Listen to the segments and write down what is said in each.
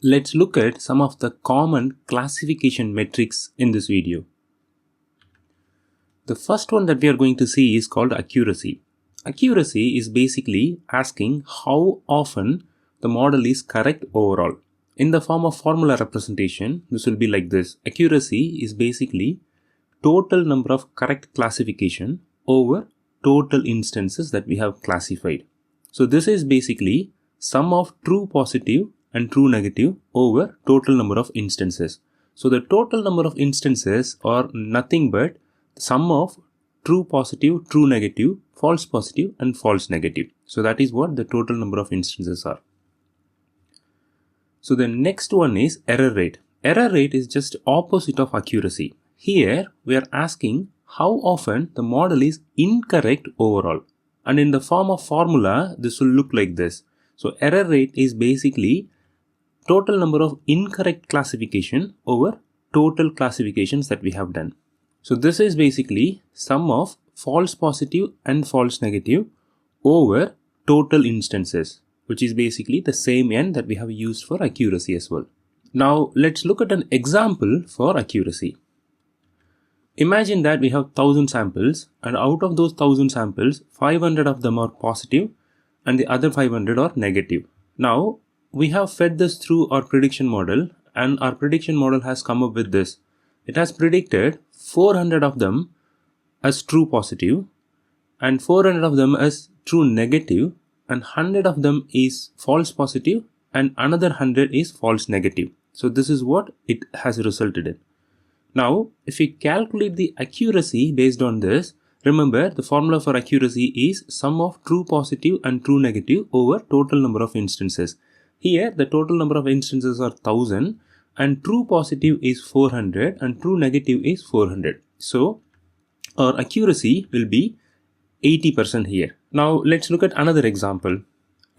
Let's look at some of the common classification metrics in this video. The first one that we are going to see is called accuracy. Accuracy is basically asking how often the model is correct overall. In the form of formula representation, this will be like this. Accuracy is basically total number of correct classification over total instances that we have classified. So this is basically sum of true positive and true negative over total number of instances. So the total number of instances are nothing but sum of true positive, true negative, false positive and false negative. So that is what the total number of instances are. So the next one is error rate. Error rate is just opposite of accuracy. Here we are asking how often the model is incorrect overall. And in the form of formula, this will look like this. So error rate is basically total number of incorrect classification over total classifications that we have done. So this is basically sum of false positive and false negative over total instances, which is basically the same n that we have used for accuracy as well. Now let's look at an example for accuracy. Imagine that we have 1000 samples, and out of those 1000 samples, 500 of them are positive and the other 500 are negative. Now we have fed this through our prediction model, and our prediction model has come up with this. It has predicted 400 of them as true positive and 400 of them as true negative, and 100 of them is false positive and another 100 is false negative. So this is what it has resulted in. Now if we calculate the accuracy based on this, remember the formula for accuracy is sum of true positive and true negative over total number of instances. Here the total number of instances are 1000 and true positive is 400 and true negative is 400. So our accuracy will be 80% here. Now let's look at another example.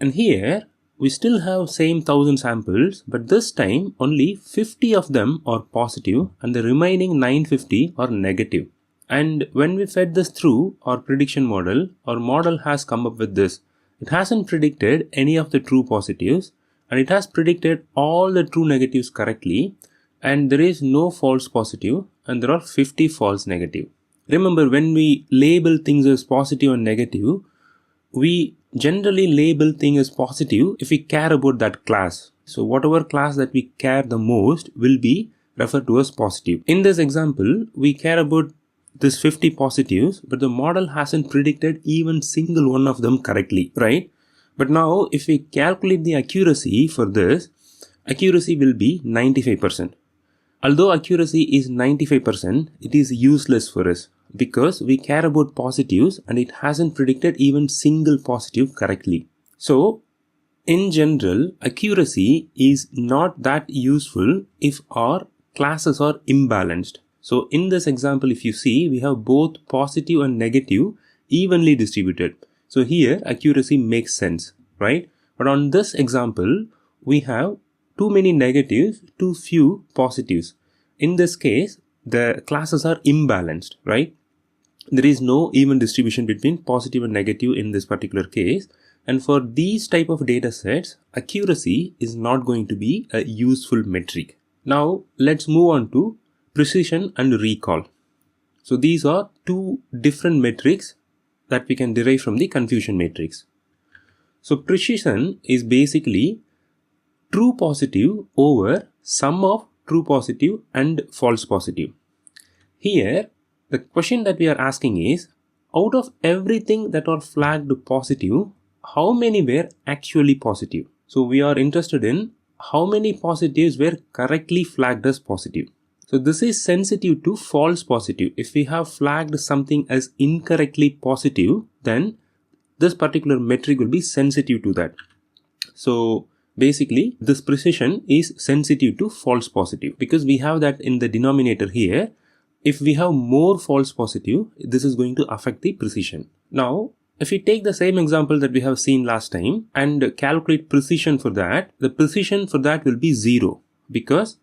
And here we still have same 1000 samples, but this time only 50 of them are positive and the remaining 950 are negative. And when we fed this through our prediction model, our model has come up with this. It hasn't predicted any of the true positives and it has predicted all the true negatives correctly, and there is no false positive and there are 50 false negative. Remember, when we label things as positive and negative, we generally label things as positive if we care about that class. So whatever class that we care the most will be referred to as positive. In this example, we care about this 50 positives, but the model hasn't predicted even single one of them correctly, right? But now if we calculate the accuracy for this, accuracy will be 95%. Although accuracy is 95%, it is useless for us because we care about positives and it hasn't predicted even single positive correctly. So in general, accuracy is not that useful if our classes are imbalanced. So in this example, if you see, we have both positive and negative evenly distributed. So here accuracy makes sense, right? But on this example, we have too many negatives, too few positives. In this case, the classes are imbalanced, right? There is no even distribution between positive and negative in this particular case. And for these type of data sets, accuracy is not going to be a useful metric. Now let's move on to precision and recall. So these are two different metrics that we can derive from the confusion matrix. So precision is basically true positive over sum of true positive and false positive. Here the question that we are asking is, out of everything that are flagged positive, how many were actually positive? So we are interested in how many positives were correctly flagged as positive. So this is sensitive to false positive. If we have flagged something as incorrectly positive, then this particular metric will be sensitive to that. So basically this precision is sensitive to false positive because we have that in the denominator here. If we have more false positive, this is going to affect the precision. Now if we take the same example that we have seen last time and calculate precision for that, the precision for that will be 0 because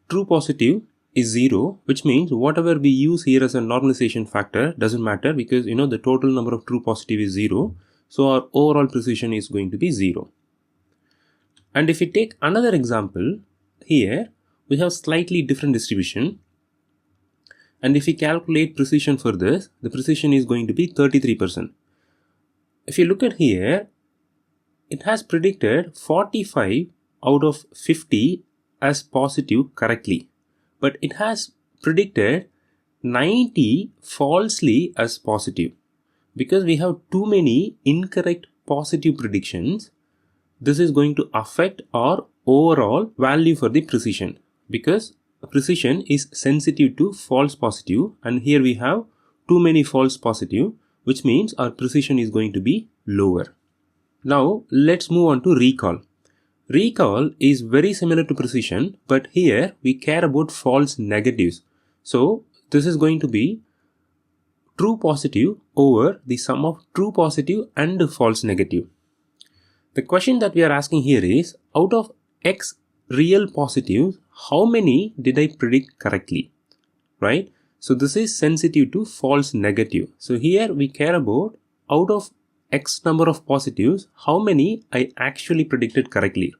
true positive is 0, which means whatever we use here as a normalization factor doesn't matter because the total number of true positive is 0. So our overall precision is going to be 0. And if we take another example, here we have slightly different distribution. And if we calculate precision for this, the precision is going to be 33%. If you look at here, it has predicted 45 out of 50 as positive correctly. But it has predicted 90 falsely as positive. Because we have too many incorrect positive predictions, this is going to affect our overall value for the precision, because precision is sensitive to false positive, and here we have too many false positive, which means our precision is going to be lower. Now let's move on to recall. Recall is very similar to precision, but here we care about false negatives. So this is going to be true positive over the sum of true positive and false negative. The question that we are asking here is, out of X real positives, how many did I predict correctly, right? So this is sensitive to false negative. So here we care about, out of X number of positives, how many I actually predicted correctly.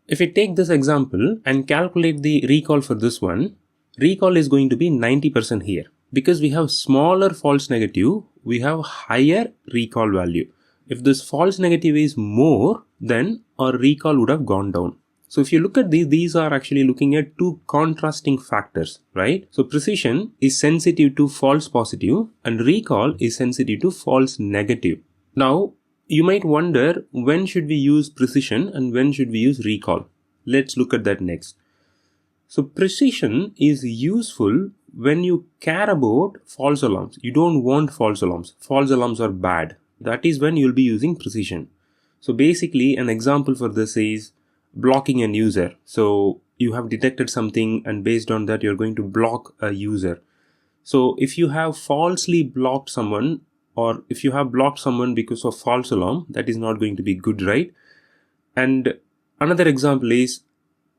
If we take this example and calculate the recall for this one, recall is going to be 90% here. Because we have smaller false negative, we have higher recall value. If this false negative is more, then our recall would have gone down. So if you look at these are actually looking at two contrasting factors, right? So precision is sensitive to false positive and recall is sensitive to false negative. Now, you might wonder, when should we use precision and when should we use recall? Let's look at that next. So precision is useful when you care about false alarms. You don't want false alarms. False alarms are bad. That is when you'll be using precision. So basically an example for this is blocking an user. So you have detected something and based on that you're going to block a user. So if you have falsely blocked someone, or if you have blocked someone because of false alarm, that is not going to be good, right? And another example is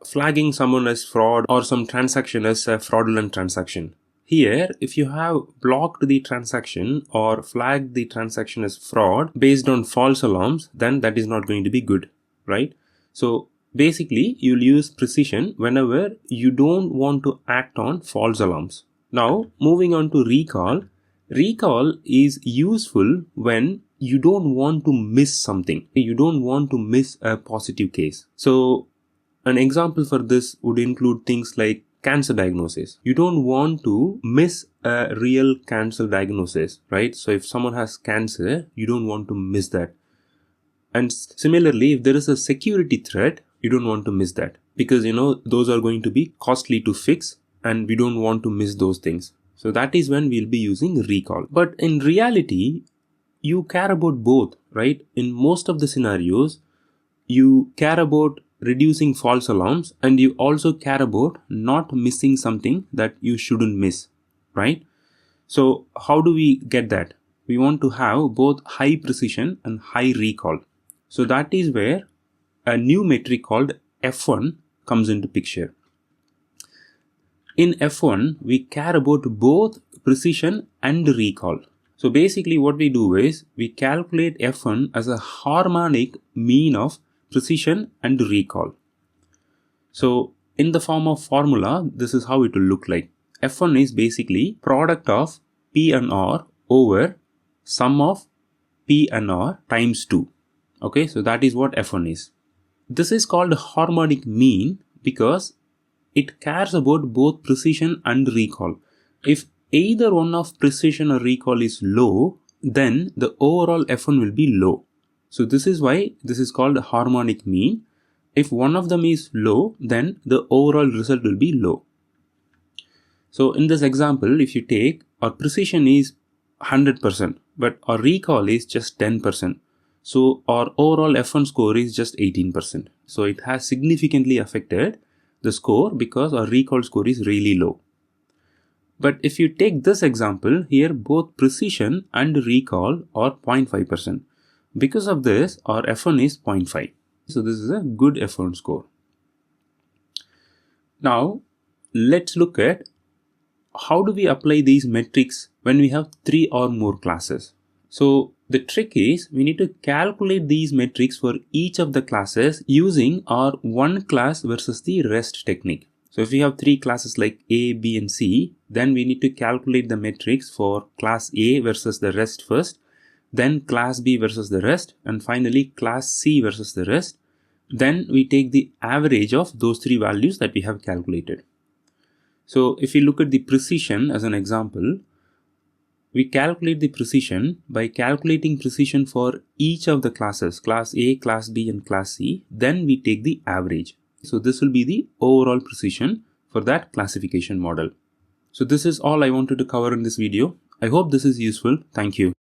flagging someone as fraud or some transaction as a fraudulent transaction. Here, if you have blocked the transaction or flagged the transaction as fraud based on false alarms, then that is not going to be good, right? So basically, you'll use precision whenever you don't want to act on false alarms. Now, moving on to recall. Recall is useful when you don't want to miss something. You don't want to miss a positive case. So an example for this would include things like cancer diagnosis. You don't want to miss a real cancer diagnosis, right? So if someone has cancer, you don't want to miss that. And similarly, if there is a security threat, you don't want to miss that, because those are going to be costly to fix and we don't want to miss those things. So that is when we'll be using recall. But in reality, you care about both, right? In most of the scenarios, you care about reducing false alarms and you also care about not missing something that you shouldn't miss, right? So how do we get that? We want to have both high precision and high recall. So that is where a new metric called F1 comes into picture. In F1, we care about both precision and recall. So basically what we do is we calculate F1 as a harmonic mean of precision and recall. So in the form of formula, this is how it will look like. F1 is basically product of P and R over sum of P and R times 2. Okay, so that is what F1 is. This is called harmonic mean because it cares about both precision and recall. If either one of precision or recall is low, then the overall F1 will be low. So this is why this is called harmonic mean. If one of them is low, then the overall result will be low. So in this example, if you take, our precision is 100%, but our recall is just 10%. So our overall F1 score is just 18%. So it has significantly affected the score because our recall score is really low. But if you take this example, here both precision and recall are 0.5%. Because of this, our F1 is 0.5. So this is a good F1 score. Now, let's look at how do we apply these metrics when we have 3 or more classes. So the trick is we need to calculate these metrics for each of the classes using our one class versus the rest technique. So if we have three classes like A, B and C, then we need to calculate the metrics for class A versus the rest first, then class B versus the rest, and finally class C versus the rest. Then we take the average of those three values that we have calculated. So if we look at the precision as an example, we calculate the precision by calculating precision for each of the classes, class A, class B and class C. Then we take the average. So this will be the overall precision for that classification model. So this is all I wanted to cover in this video. I hope this is useful. Thank you.